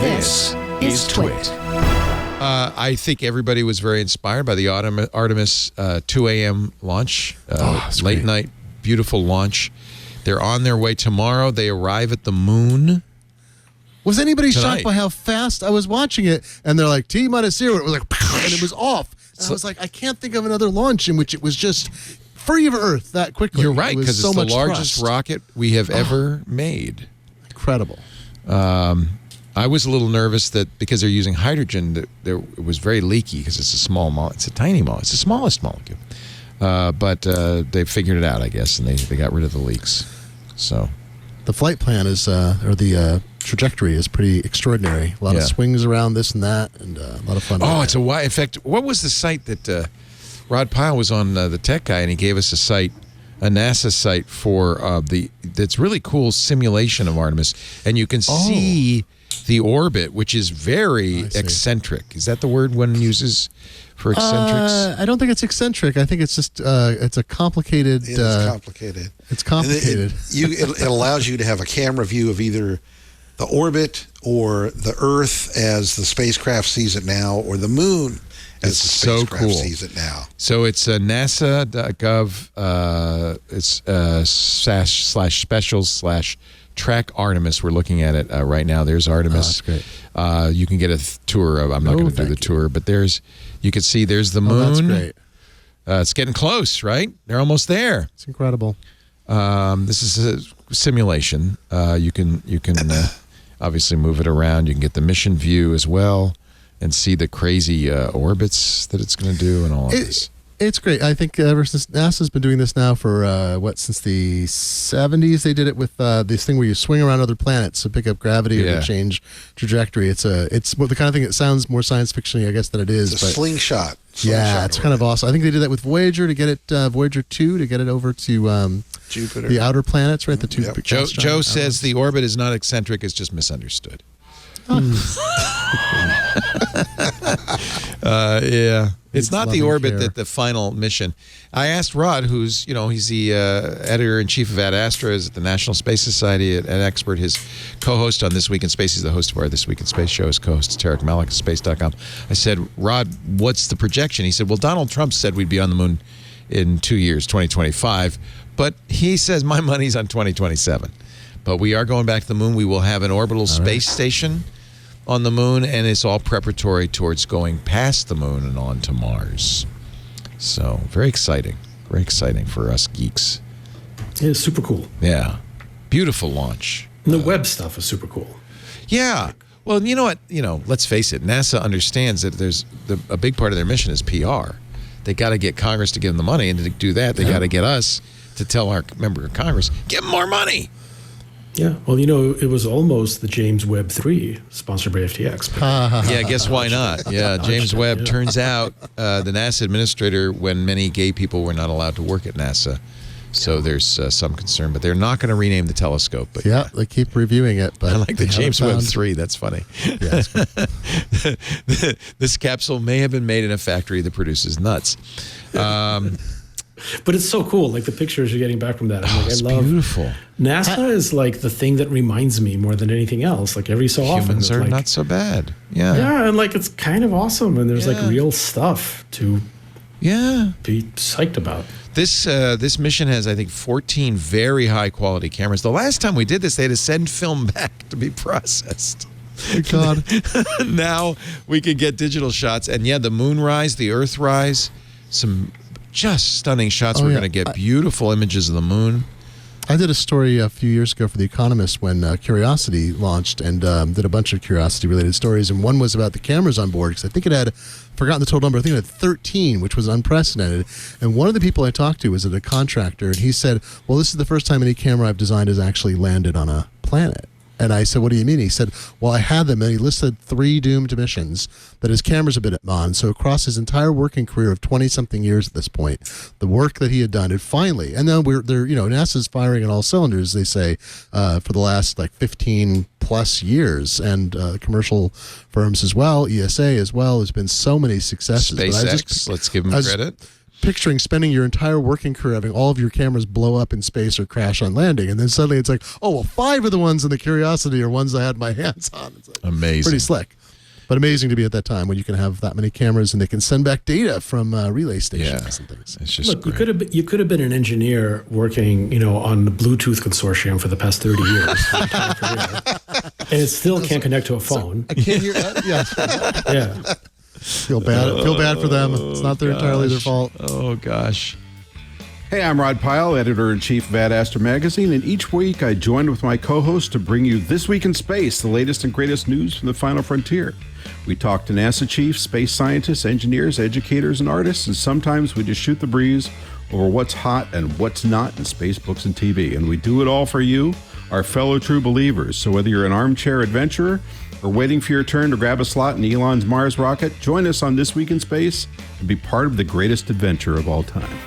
This is TWiT. I think everybody was very inspired by the Artemis 2 a.m. launch. Late night, beautiful launch. They're on their way tomorrow. They arrive at the moon. Was anybody tonight. shocked by how fast I was watching it? And they're like, T-0. It was like, and it was off. And I was like, I can't think of another launch in which it was just free of Earth that quickly. You're right, because so it's the much largest thrust. rocket we have ever made. Incredible. I was a little nervous that because they're using hydrogen, that it was very leaky because it's a small molecule. It's a tiny molecule. It's the smallest molecule. But they figured it out, I guess, and they got rid of the leaks. So the flight plan is, or the trajectory is pretty extraordinary. A lot of swings around this and that, and a lot of fun. Oh, it's a wide. In fact, what was the site that Rod Pyle was on, the tech guy, and he gave us a site, a NASA site for that's really cool simulation of Artemis, and you can see the orbit, which is very eccentric. Is that the word one uses for eccentrics? I don't think it's eccentric. I think it's just it's a complicated. It is complicated. It's complicated. It allows you to have a camera view of either the orbit or the Earth as the spacecraft sees it now, or the moon as the spacecraft sees it now. So it's NASA.gov. It's /specials/track Artemis. We're looking at it right now. There's Artemis. Oh, that's great. You can get a tour of. I'm not going to do the tour, but you can see there's the moon. Oh, that's great. It's getting close, right? They're almost there. It's incredible. This is a simulation. You can obviously move it around. You can get the mission view as well and see the crazy orbits that it's going to do and all of this. It's great. I think ever since NASA's been doing this now for since the 70s. They did it with this thing where you swing around other planets to pick up gravity or to change trajectory. It's the kind of thing that sounds more science fiction, I guess, than it is. It's a slingshot. Yeah, it's kind of awesome. I think they did that with Voyager to get it Voyager 2 to get it over to Jupiter, the outer planets, right? The two. Yep. Joe says the orbit is not eccentric; it's just misunderstood. Yeah, it's not the orbit that the final mission. I asked Rod, who's he's the editor-in-chief of Ad Astra at the National Space Society, an expert, his co-host on This Week in Space. He's the host of our This Week in Space show. His co-host is Tarek Malik at Space.com. I said, Rod, what's the projection? He said, well, Donald Trump said we'd be on the moon in 2 years, 2025, but he says my money's on 2027. But we are going back to the moon. We will have an orbital space station on the moon, and it's all preparatory towards going past the moon and on to Mars. So very exciting for us geeks. Yeah, it's super cool. Yeah, beautiful launch. And the web stuff is super cool. Yeah. Well, you know what? Let's face it. NASA understands that there's a big part of their mission is PR. They got to get Congress to give them the money, and to do that, they got to get us to tell our member of Congress, give them more money. Yeah, well, it was almost the James Webb 3, sponsored by FTX. Yeah, guess why not? Yeah, James Webb. Turns out the NASA administrator, when many gay people were not allowed to work at NASA. So there's some concern, but they're not going to rename the telescope. But yeah, they keep reviewing it. But I like the James Webb 3. That's funny. Yeah, this capsule may have been made in a factory that produces nuts. But it's so cool, like the pictures you're getting back from that. I love beautiful. NASA is like the thing that reminds me more than anything else. Like every so often, humans are not so bad. Yeah, yeah, and like it's kind of awesome, and there's like real stuff to be psyched about. This mission has, I think, 14 very high quality cameras. The last time we did this, they had to send film back to be processed. Thank God. Now we can get digital shots, and the moonrise, the Earthrise, some just stunning shots. We're going to get beautiful images of the moon. I did a story a few years ago for The Economist when Curiosity launched, and did a bunch of Curiosity-related stories, and one was about the cameras on board, because I think it had, forgotten the total number, I think it had 13, which was unprecedented. And one of the people I talked to was a contractor, and he said, well, this is the first time any camera I've designed has actually landed on a planet. And I said, what do you mean? He said, well, I had them, and he listed 3 doomed missions that his cameras have been on. So across his entire working career of 20-something years at this point, the work that he had done, and finally, and now NASA's firing on all cylinders, they say, for the last 15-plus years, and commercial firms as well, ESA as well, has been so many successes. SpaceX, let's give them credit. picturing spending your entire working career having all of your cameras blow up in space or crash on landing, and then suddenly it's like, oh, well, 5 of the ones in the Curiosity are ones I had my hands on. It's like, amazing. Pretty slick. But amazing to be at that time when you can have that many cameras and they can send back data from relay stations and things. It's just look, you could have been an engineer working, on the Bluetooth consortium for the past 30 years, and it still can't connect to a phone. I can't hear that. Yeah. Feel bad for them. It's not entirely their fault. Oh gosh. Hey, I'm Rod Pyle, editor-in-chief of Ad Astra Magazine, and each week I join with my co-host to bring you This Week in Space, the latest and greatest news from the final frontier. We talk to NASA chiefs, space scientists, engineers, educators, and artists, and sometimes we just shoot the breeze over what's hot and what's not in space, books, and TV. And we do it all for you, our fellow true believers. So whether you're an armchair adventurer or waiting for your turn to grab a slot in Elon's Mars rocket, join us on This Week in Space and be part of the greatest adventure of all time.